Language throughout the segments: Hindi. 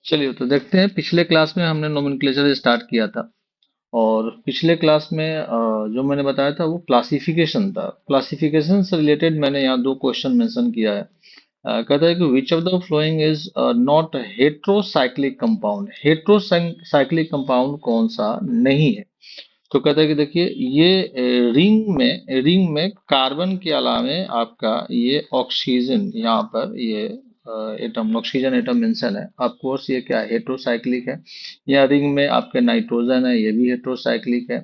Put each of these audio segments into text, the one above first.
चलिए तो देखते हैं। पिछले क्लास में हमने नोमेनक्लेचर स्टार्ट किया था और पिछले क्लास में जो मैंने बताया था वो क्लासिफिकेशन था। क्लासिफिकेशन से रिलेटेड मैंने यहाँ दो क्वेश्चन मेंशन किया है। कहता है कि which of the following is not heterocyclic compound. Heterocyclic compound कौन सा नहीं है? तो कहता है कि देखिए ये रिंग में कार्बन के अलावे आपका ये ऑक्सीजन यहाँ पर ये एटम ऑक्सीजन एटम मेंशन है। ऑफ कोर्स ये क्या है? हेट्रोसाइक्लिक है। या रिंग में आपके नाइट्रोजन है, ये भी हेट्रोसाइक्लिक है।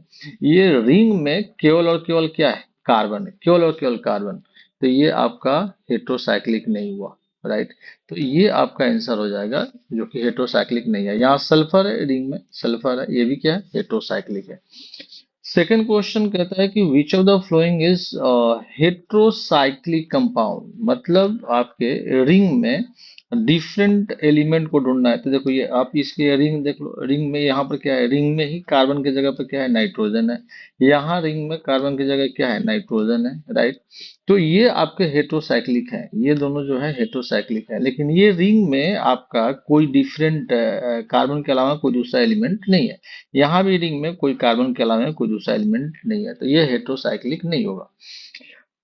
ये रिंग में केवल और केवल क्या है? कार्बन है, केवल और केवल कार्बन। तो ये आपका हेट्रोसाइक्लिक नहीं हुआ, राइट। तो ये आपका आंसर हो जाएगा, जो कि हेट्रोसाइक्लिक नहीं है। यहाँ सल्फर है, रिंग में सल्फर है, ये भी क्या है? हेट्रोसाइक्लिक है। सेकेंड क्वेश्चन कहता है कि which of the following is heterocyclic compound. मतलब आपके रिंग में डिफरेंट एलिमेंट को ढूंढना है। तो देखो ये आप इसके रिंग देख लो। रिंग में यहाँ पर क्या है? रिंग में ही कार्बन की जगह पर क्या है? नाइट्रोजन है। यहाँ रिंग में कार्बन की जगह क्या है? नाइट्रोजन है, राइट। तो ये आपके हेट्रोसाइक्लिक है, ये दोनों जो है हेट्रोसाइक्लिक है। लेकिन ये रिंग में आपका कोई डिफरेंट कार्बन के अलावा कोई दूसरा एलिमेंट नहीं है। यहाँ भी रिंग में कोई कार्बन के अलावा कोई दूसरा एलिमेंट नहीं है, तो ये हेट्रोसाइक्लिक नहीं होगा।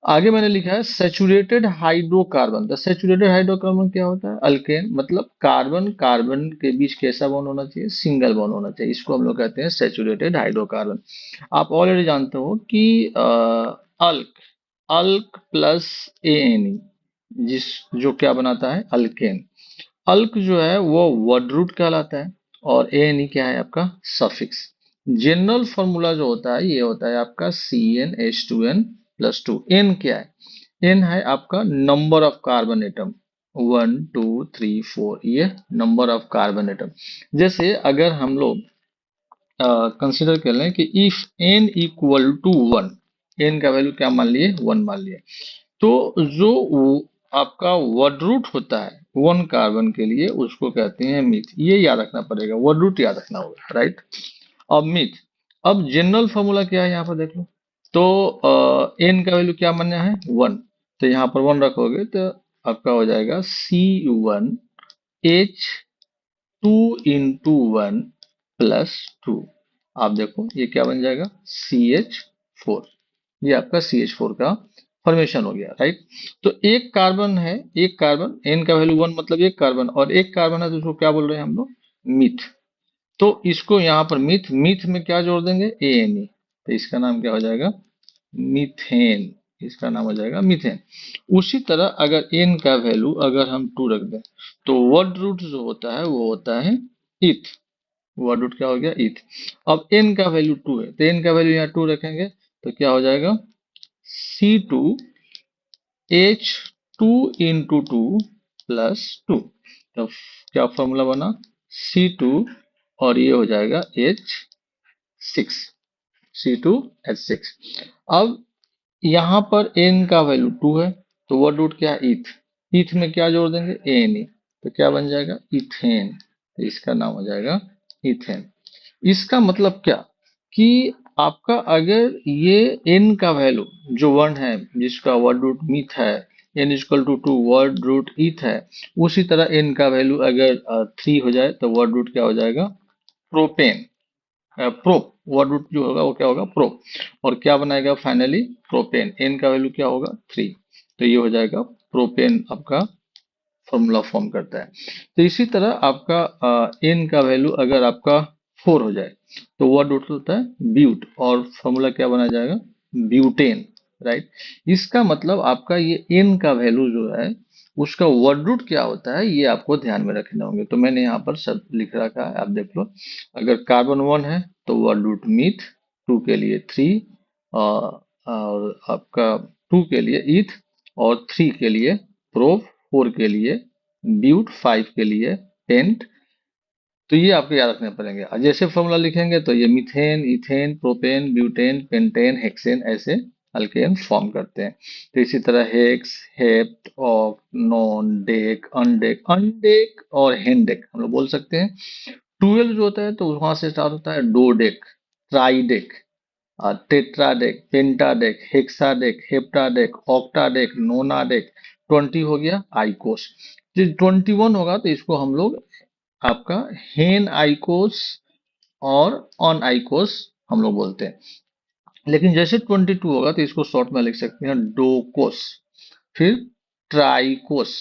आगे मैंने लिखा है saturated hydrocarbon. The saturated hydrocarbon क्या होता है? अल्केन। मतलब कार्बन कार्बन के बीच कैसा बॉन्ड होना चाहिए? सिंगल बॉन्ड होना चाहिए। इसको हम लोग कहते हैं सैचुरेटेड हाइड्रोकार्बन। आप ऑलरेडी जानते हो कि अल्क अल्क प्लस एएनई जिस जो क्या बनाता है? अल्केन। अल्क जो है वो वर्ड रूट कहलाता है और एन क्या है? आपका सफिक्स। जनरल फॉर्मूला जो होता है ये होता है आपका CnH2n+2। एन क्या है? एन है आपका नंबर ऑफ कार्बन एटम। 1 2 3 4, ये नंबर ऑफ कार्बन एटम। जैसे अगर हम लोग कंसिडर कर लें कि इफ n = 1, एन का वैल्यू क्या मान लिए? 1 मान लिए। तो जो आपका वर्ड रूट होता है 1 कार्बन के लिए, उसको कहते हैं मिथ। ये याद रखना पड़ेगा, वर्ड रूट याद रखना होगा, राइट। अब मिथ। अब जनरल फॉर्मूला क्या है? यहाँ पर देख लो। तो एन का वैल्यू क्या मानना है? 1। तो यहाँ पर 1 रखोगे तो आपका हो जाएगा C1H2 × 1 + 2। आप देखो ये क्या बन जाएगा? CH4। ये आपका CH4 का फॉर्मेशन हो गया, राइट। तो एक कार्बन है, एक कार्बन, एन का वैल्यू 1 मतलब एक कार्बन, और एक कार्बन है तो उसको क्या बोल रहे हैं हम लोग? मिथ। तो इसको यहाँ पर मिथ मिथ में क्या जोड़ देंगे? एएनई। तो इसका नाम क्या हो जाएगा? मीथेन। इसका नाम हो जाएगा मीथेन। उसी तरह अगर एन का वैल्यू अगर हम 2 रख दें तो वर्ड रूट जो होता है वो होता है इथ। वर्ड रूट क्या हो गया? इथ। अब एन का वैल्यू 2 है तो एन का वैल्यू यहाँ 2 रखेंगे तो क्या हो जाएगा? C2H2 × 2 तो क्या फॉर्मूला बना? C2 और ये हो जाएगा H6। C2H6। अब यहाँ पर n का वैल्यू 2 है तो वर्ड रूट क्या है? इथ। इथ में क्या जोड़ देंगे? एन। तो क्या बन जाएगा? इथेन। तो इसका नाम हो जाएगा इथेन। इसका मतलब क्या कि आपका अगर ये n का वैल्यू जो 1 है, जिसका वर्ड रूट मिथ है, n = 2 वर्ड रूट इथ है, उसी तरह n का वैल्यू अगर 3 हो जाए तो वर्ड रूट क्या हो जाएगा? प्रोपेन। प्रो वर्ड रूट जो होगा वो क्या होगा? प्रो। और क्या बनाएगा फाइनली? प्रोपेन। एन का वैल्यू क्या होगा? 3। तो ये हो जाएगा प्रोपेन। आपका फॉर्मूला फॉर्म करता है। तो इसी तरह आपका एन का वैल्यू अगर आपका 4 हो जाए तो वर्ड रूट होता है ब्यूट और फॉर्मूला क्या बना जाएगा? Butane, right. इसका मतलब आपका ये एन का वैल्यू जो है उसका वर्ड रूट क्या होता है ये आपको ध्यान में रखने होंगे। तो मैंने यहाँ पर सब लिख रखा है, आप देख लो। अगर कार्बन 1 है तो वर्ड रूट मीथ, 2 के लिए 3, और आपका 2 के लिए ईथ, और 3 के लिए प्रो, 4 के लिए ब्यूट, 5 के लिए टेंट। तो ये आपको याद रखने पड़ेंगे। जैसे फॉर्मूला लिखेंगे तो ये methane, ethane, propane, butane, pentane, hexane ऐसे अल्केन फॉर्म करते हैं। तो इसी तरह हेक्स, हेप्ट, ऑक, नॉन, डेक, अनडेक, अनडेक और हेनडेक हम लोग बोल सकते हैं। 12 जो होता है तो वहां से स्टार्ट होता है डोडेक, ट्राइडेक, टेट्राडेक, पेंटाडेक, हेक्साडेक, हेप्टाडेक, ऑक्टाडेक, नोनाडेक। 20 हो गया आइकोस। जो 21 होगा तो इसको हम लोग आपका हेन आइकोस और ऑन आइकोस हम लोग बोलते हैं। लेकिन जैसे 22 होगा तो इसको शॉर्ट में लिख सकते हैं डोकोस। फिर ट्राइकोस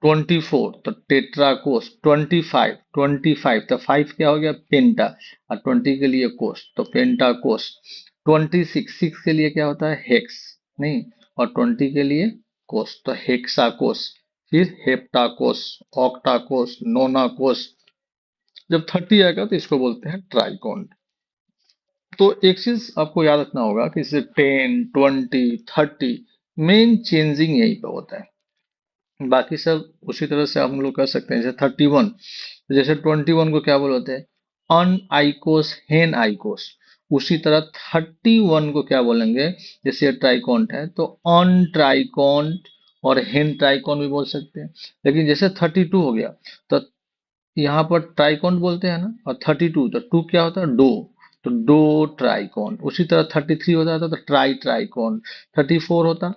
24 तो टेट्राकोस। 25 तो 5 क्या हो गया पेंटा, और 20 के लिए कोस तो पेंटाकोस। 26 के लिए क्या होता है हेक्स, नहीं, और 20 के लिए कोस तो हेक्साकोस। फिर हेप्टाकोस, ऑक्टाकोस, नोनाकोस। जब 30 आएगा तो इसको बोलते हैं ट्राइकोन। तो एक चीज आपको याद रखना होगा कि जैसे 10, 20, 30 मेन चेंजिंग यहीं पे होता है। बाकी सब उसी तरह से हम लोग कर सकते हैं। जैसे 31, जैसे 21 को क्या बोलते हैं अन आइकोस हेन आइकोस। उसी तरह 31 को क्या बोलेंगे, जैसे ये ट्राइकॉन्ट है तो अन ट्राइकॉन्ट और हेन ट्राइकॉन भी बोल सकते हैं। लेकिन जैसे 32 हो गया तो यहाँ पर ट्राइकॉन बोलते हैं ना, और 32 तो टू क्या होता है डो, तो डो ट्राइकॉन। उसी तरह 33 होता है तो ट्राई ट्राइकॉन। 34 होता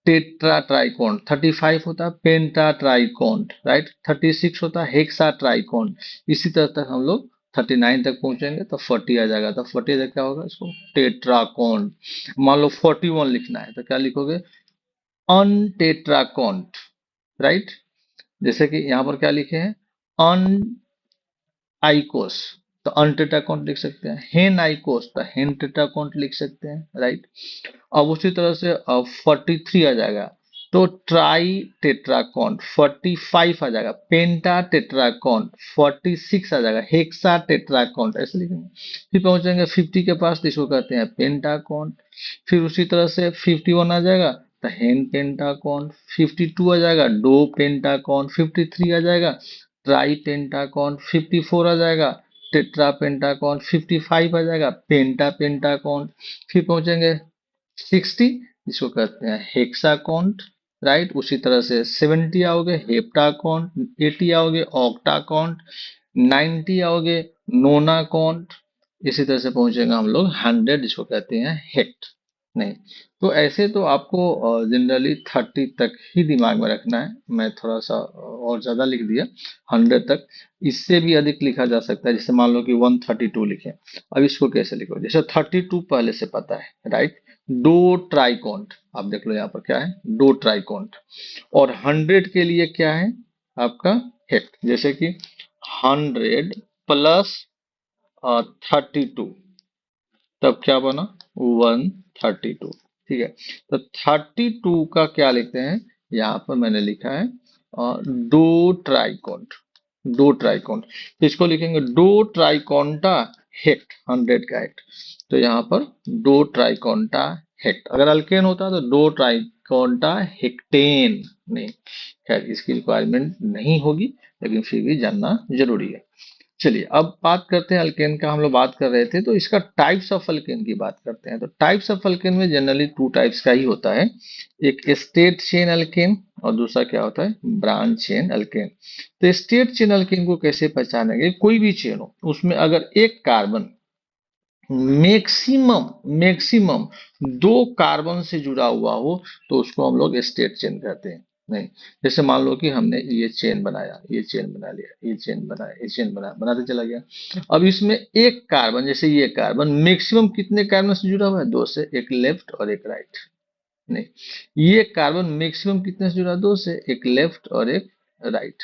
टेट्रा ट्राइकॉन। 35 होता पेंटा ट्राइकॉन, राइट। 36 होता हेक्सा ट्राइकॉन। इसी तरह तक हम लोग 39 तक पहुंचेंगे तो 40 आ जाएगा। तो 40 तक क्या होगा इसको टेट्राकॉन। मान लो 41 लिखना है तो क्या लिखोगे अनटेट्राकॉन्ट, राइट। जैसे कि यहाँ पर क्या लिखे हैं अन आइकोस तो अनटेट्राकॉन्ट लिख सकते हैं। हेन आइकोस तो हेन टेट्राकॉन्ट लिख सकते हैं, राइट। अब उसी तरह से अब 43 आ जाएगा तो ट्राई टेट्राकॉन्ट। 45 आ जाएगा पेंटा टेट्राकॉन्ट। 46 आ जाएगा हेक्सा टेट्राकॉन्ट, ऐसे लिखेंगे। फिर पहुंचेंगे 50 के पास तो इसको कहते हैं पेंटाकॉन्ट। फिर उसी तरह से 51 आ जाएगा तो हेन पेंटाकॉन्ट। 52 आ जाएगा डो पेंटाकॉन्ट। 53 आ जाएगा ट्राई पेंटाकॉन। 54 आ जाएगा टेट्रा पेंटाकॉन। 55 आ जाएगा पेंटा पेंटाकॉन। फिर पहुंचेंगे 60 जिसको कहते हैं हेक्साकॉन्ट, राइट। उसी तरह से 70 आओगे हेप्टाकॉन्ट। 80 आओगे ऑक्टाकॉन्ट। 90 आओगे नोनाकॉन्ट। इसी तरह से पहुंचेंगे हम लोग 100 जिसको कहते हैं हेक्ट, नहीं। तो ऐसे तो आपको जनरली 30 तक ही दिमाग में रखना है। मैं थोड़ा सा और ज्यादा लिख दिया 100 तक। इससे भी अधिक लिखा जा सकता है। जैसे मान लो कि 132 लिखे, अब इसको कैसे लिखो, जैसे 32 पहले से पता है, राइट। दो ट्राइकॉन्ट, आप देख लो यहाँ पर क्या है दो ट्राइकॉन्ट। और 100 के लिए क्या है आपका हेक्ट। जैसे कि 100 प्लस 32 तब क्या बना 132, ठीक है। तो 32 का क्या लिखते हैं, यहाँ पर मैंने लिखा है दो ट्राइकॉन्ट। दो ट्राइकॉन्ट तो इसको लिखेंगे दो ट्राइकॉन्टा हेक्ट। 100 का हेक्ट तो यहाँ पर दो ट्राइकॉन्टा हेक्ट। अगर अल्केन होता तो दो ट्राइकॉन्टा हेक्टेन, नहीं। खैर इसकी रिक्वायरमेंट नहीं होगी, लेकिन फिर भी जानना जरूरी है। चलिए अब बात करते हैं अल्केन का। हम लोग बात कर रहे थे तो इसका टाइप्स ऑफ अल्केन की बात करते हैं। तो टाइप्स ऑफ अल्केन में जनरली 2 टाइप्स का ही होता है, एक स्टेट चेन अल्केन और दूसरा क्या होता है ब्रांच चेन अल्केन। तो स्टेट चेन अल्केन को कैसे पहचानेंगे, कोई भी चेन हो उसमें अगर एक कार्बन मैक्सिमम मैक्सिमम 2 कार्बन से जुड़ा हुआ हो तो उसको हम लोग स्टेट चेन कहते हैं, नहीं। जैसे मान लो कि हमने ये चेन बनाया, ये चेन बना लिया, ये चेन बनाया, ये चेन बनाया, बनाते चला गया। अब इसमें एक कार्बन, जैसे ये कार्बन मैक्सिमम कितने कार्बन से जुड़ा हुआ है, 2 से, एक लेफ्ट और एक राइट, नहीं। ये कार्बन मैक्सिमम कितने से जुड़ा है, 2 से, एक लेफ्ट और एक राइट।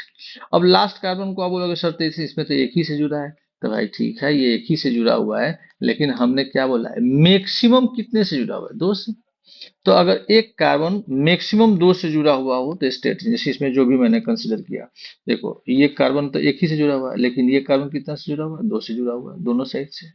अब लास्ट कार्बन को आप बोलोगे सर तो इसमें तो एक ही से जुड़ा है। तो भाई ठीक है ये एक ही से जुड़ा हुआ है, लेकिन हमने क्या बोला है मैक्सिमम कितने से जुड़ा हुआ है, 2 से। तो अगर एक कार्बन मैक्सिमम 2 से जुड़ा हुआ हो तो स्टेट, जैसे इसमें जो भी मैंने कंसिडर किया, देखो ये कार्बन तो एक ही से जुड़ा हुआ है, लेकिन ये कार्बन कितना से जुड़ा हुआ है, 2 से जुड़ा हुआ है, दोनों साइड से,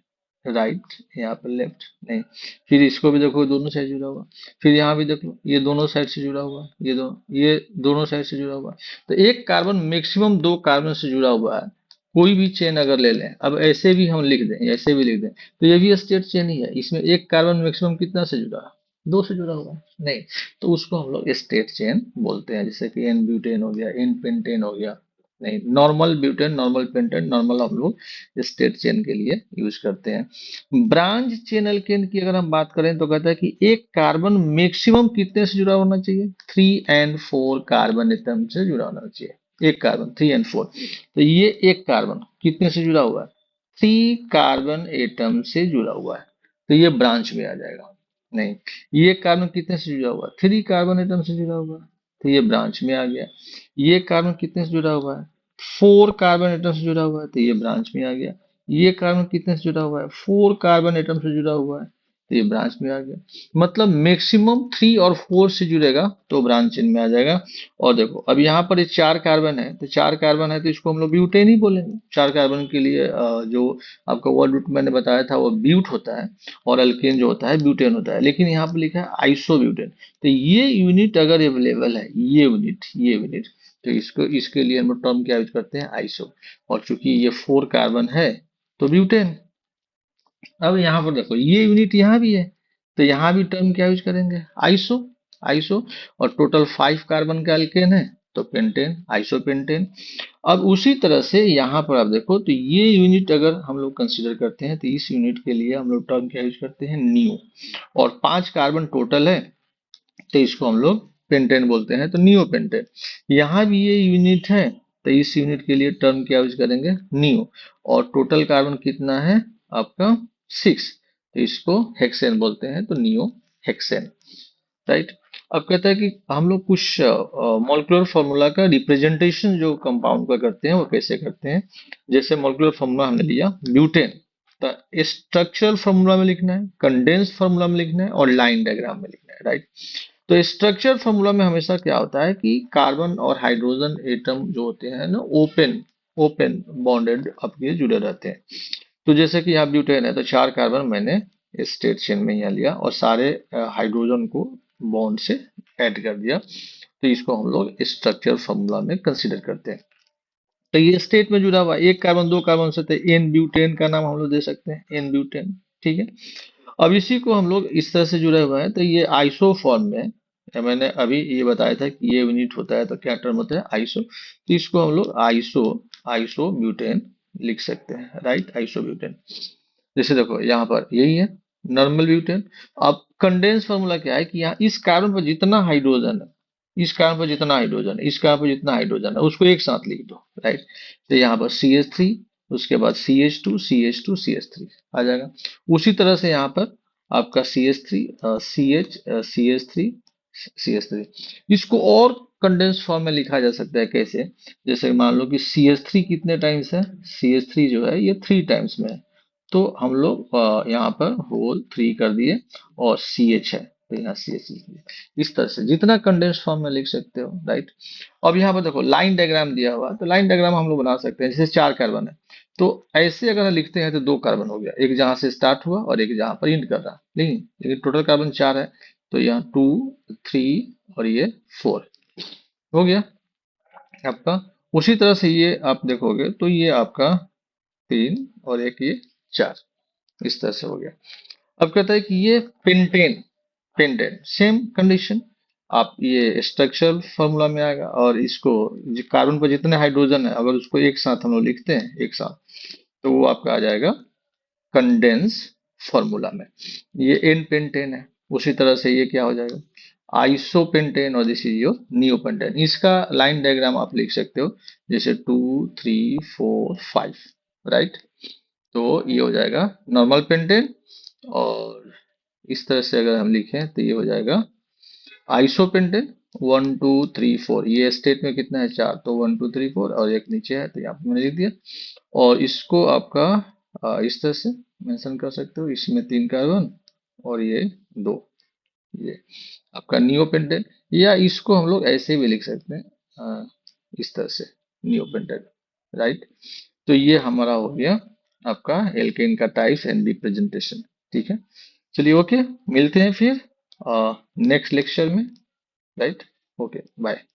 राइट। यहाँ पर लेफ्ट, नहीं। फिर इसको भी देखो दोनों साइड जुड़ा हुआ। फिर यहाँ भी देख लो ये दोनों साइड से जुड़ा हुआ, ये दोनों साइड से जुड़ा हुआ। तो एक कार्बन मैक्सिमम 2 कार्बन से जुड़ा हुआ है। कोई भी चेन अगर ले लें, अब ऐसे भी हम लिख दें, ऐसे भी लिख दें तो ये भी स्टेट चेन ही है। इसमें एक कार्बन मैक्सिमम कितना से जुड़ा है, 2 से जुड़ा हुआ है, नहीं। तो उसको हम लोग स्टेट चेन बोलते हैं। जैसे कि एन ब्यूटेन हो गया, एन पेंटेन हो गया, नहीं। Normal butane, normal pentane, normal हम लोग स्टेट चेन के लिए यूज करते हैं। ब्रांच चेन अल्केन की अगर हम बात करें तो कहता है कि एक कार्बन मैक्सिमम कितने से जुड़ा होना चाहिए, 3 and 4 कार्बन एटम से जुड़ा होना चाहिए, एक कार्बन 3 and 4। तो ये एक कार्बन कितने से जुड़ा हुआ है, 3 कार्बन एटम से जुड़ा हुआ है, तो ये ब्रांच में आ जाएगा। नहीं, ये कार्बन कितने से जुड़ा हुआ है, 3 कार्बन एटम से जुड़ा हुआ है, तो ये ब्रांच में आ गया। ये कार्बन कितने से जुड़ा हुआ है, 4 कार्बन एटम से जुड़ा हुआ है, तो ये ब्रांच में आ गया। ये कार्बन कितने से जुड़ा हुआ है, 4 कार्बन एटम से जुड़ा हुआ है, तो ये ब्रांच में आ गया। मतलब मैक्सिमम 3 और 4 से जुड़ेगा तो ब्रांच में आ जाएगा। और देखो अब यहाँ पर ये 4 कार्बन है, तो 4 कार्बन है तो इसको हम लोग ब्यूटेन ही बोलेंगे। 4 कार्बन के लिए जो आपका वर्ड रूट मैंने बताया था वो ब्यूट होता है, और अल्केन जो होता है ब्यूटेन होता है, लेकिन यहाँ पर लिखा है आइसोब्यूटेन। तो ये यूनिट अगर अवेलेबल है, ये यूनिट तो इसको इसके लिए हम लोग टर्म क्या यूज करते हैं, आइसो। और चूंकि ये 4 कार्बन है तो ब्यूटेन। अब यहाँ पर देखो ये यूनिट यहाँ भी है, तो यहाँ भी टर्म क्या यूज करेंगे, आइसो। आइसो। और टोटल 5 कार्बन का अल्केन है तो पेंटेन, आइसोपेंटेन। अब उसी तरह से यहाँ पर आप देखो तो ये यूनिट अगर हम लोग कंसीडर करते हैं तो इस यूनिट के लिए हम लोग टर्म क्या यूज करते हैं, नियो। और 5 कार्बन टोटल है तो इसको हम लोग पेंटेन बोलते हैं, तो नियो पेंटेन। यहाँ भी ये यूनिट है तो इस यूनिट के लिए टर्म क्या यूज करेंगे, नियो। और टोटल कार्बन कितना है आपका 6, तो इसको हेक्सेन बोलते हैं, तो नियो हेक्सेन। राइट। अब कहता है कि हम लोग कुछ मॉलिक्यूलर फॉर्मूला का रिप्रेजेंटेशन जो कंपाउंड का करते हैं वो कैसे करते हैं। जैसे मॉलिक्यूलर फॉर्मूला हमने लिया ब्यूटेन, तो स्ट्रक्चरल फॉर्मूला में लिखना है, कंडेंस फॉर्मूला में लिखना है, और लाइन डायग्राम में लिखना है। राइट। तो स्ट्रक्चर फॉर्मूला में हमेशा क्या होता है कि कार्बन और हाइड्रोजन एटम जो होते हैं ना, ओपन ओपन बॉन्डेड आपके जुड़े रहते हैं। तो जैसे कि यहाँ ब्यूटेन है तो 4 कार्बन मैंने स्टेट चेन में यहाँ लिया और सारे हाइड्रोजन को बॉन्ड से ऐड कर दिया, तो इसको हम लोग स्ट्रक्चर फॉर्मूला में कंसीडर करते हैं। तो ये स्टेट में जुड़ा हुआ है, 1 कार्बन 2 कार्बन से, तो एन ब्यूटेन का नाम हम लोग दे सकते हैं, एन ब्यूटेन। ठीक है। अब इसी को हम लोग इस तरह से जुड़ा हुआ है तो ये आइसो फॉर्म में, मैंने अभी ये बताया था कि ये यूनिट होता है तो क्या टर्म होता है, आइसो। तो इसको हम लोग आइसो आइसो ब्यूटेन लिख सकते हैं। Right, iso butane. जैसे देखो यहाँ पर यही है नॉर्मल ब्यूटेन। अब कंडेंस फॉर्मूला क्या है कि यहाँ इस कार्बन पर जितना हाइड्रोजन है, इस कार्बन पर जितना हाइड्रोजन है, इस कार्बन पर जितना हाइड्रोजन है, उसको एक साथ लिख दो। राइट। तो यहाँ पर CH3, उसके बाद CH2 CH2 CH3 आ जाएगा। उसी तरह से यहाँ पर आपका CH3 CH CH3 CH3, इसको और कंडेंस फॉर्म में लिखा जा सकता है कैसे, जैसे मान लो कि CH3 कितने टाइम्स है, CH3 जो है ये 3 टाइम्स में है, तो हम लोग यहाँ पर होल 3 कर दिए, और CH है तो यहाँ CH लिख दिया। इस तरह से जितना कंडेंस फॉर्म में लिख सकते हो। राइट। अब यहाँ पर देखो लाइन डायग्राम दिया हुआ है, तो लाइन डायग्राम हम लोग बना सकते हैं। जैसे 4 कार्बन है तो ऐसे अगर हम लिखते हैं तो 2 कार्बन हो गया, एक जहां से स्टार्ट हुआ और एक जहां पर एंड कर रहा, लेकिन टोटल कार्बन 4 है, तो यहाँ 2 3 और ये 4 हो गया आपका। उसी तरह से ये आप देखोगे तो ये आपका 3 और एक ये 4, इस तरह से हो गया। अब कहता है कि ये पेंटेन, पेंटेन सेम कंडीशन, आप ये स्ट्रक्चरल फॉर्मूला में आएगा, और इसको कार्बन पर जितने हाइड्रोजन है अगर उसको एक साथ हम लोग लिखते हैं एक साथ, तो वो आपका आ जाएगा कंडेंस फॉर्मूला में। ये एन पेंटेन है। उसी तरह से ये क्या हो जाएगा, आइसोपेंटेन, और दिस इज योर नियोपेंटेन। इसका लाइन डायग्राम आप लिख सकते हो जैसे 2 3 4 5। राइट। तो ये हो जाएगा नॉर्मल पेंटेन, और इस तरह से अगर हम लिखें तो ये हो जाएगा आइसोपेंटेन। 1 2 3 4, ये स्टेट में कितना है 4, तो 1 2 3 4, और एक नीचे है तो यहाँ पे मैंने लिख दिया। और इसको आपका इस तरह से मेंशन कर सकते हो, इसमें 3 कार्बन और ये 2, ये आपका नियोपेंटेन। या इसको हम लोग ऐसे भी लिख सकते हैं इस तरह से, नियोपेंटेन। राइट। तो ये हमारा हो गया आपका एल्केन का टाइप्स एंड रिप्रेजेंटेशन। ठीक है, चलिए ओके, मिलते हैं फिर नेक्स्ट लेक्चर में। Right, okay, bye.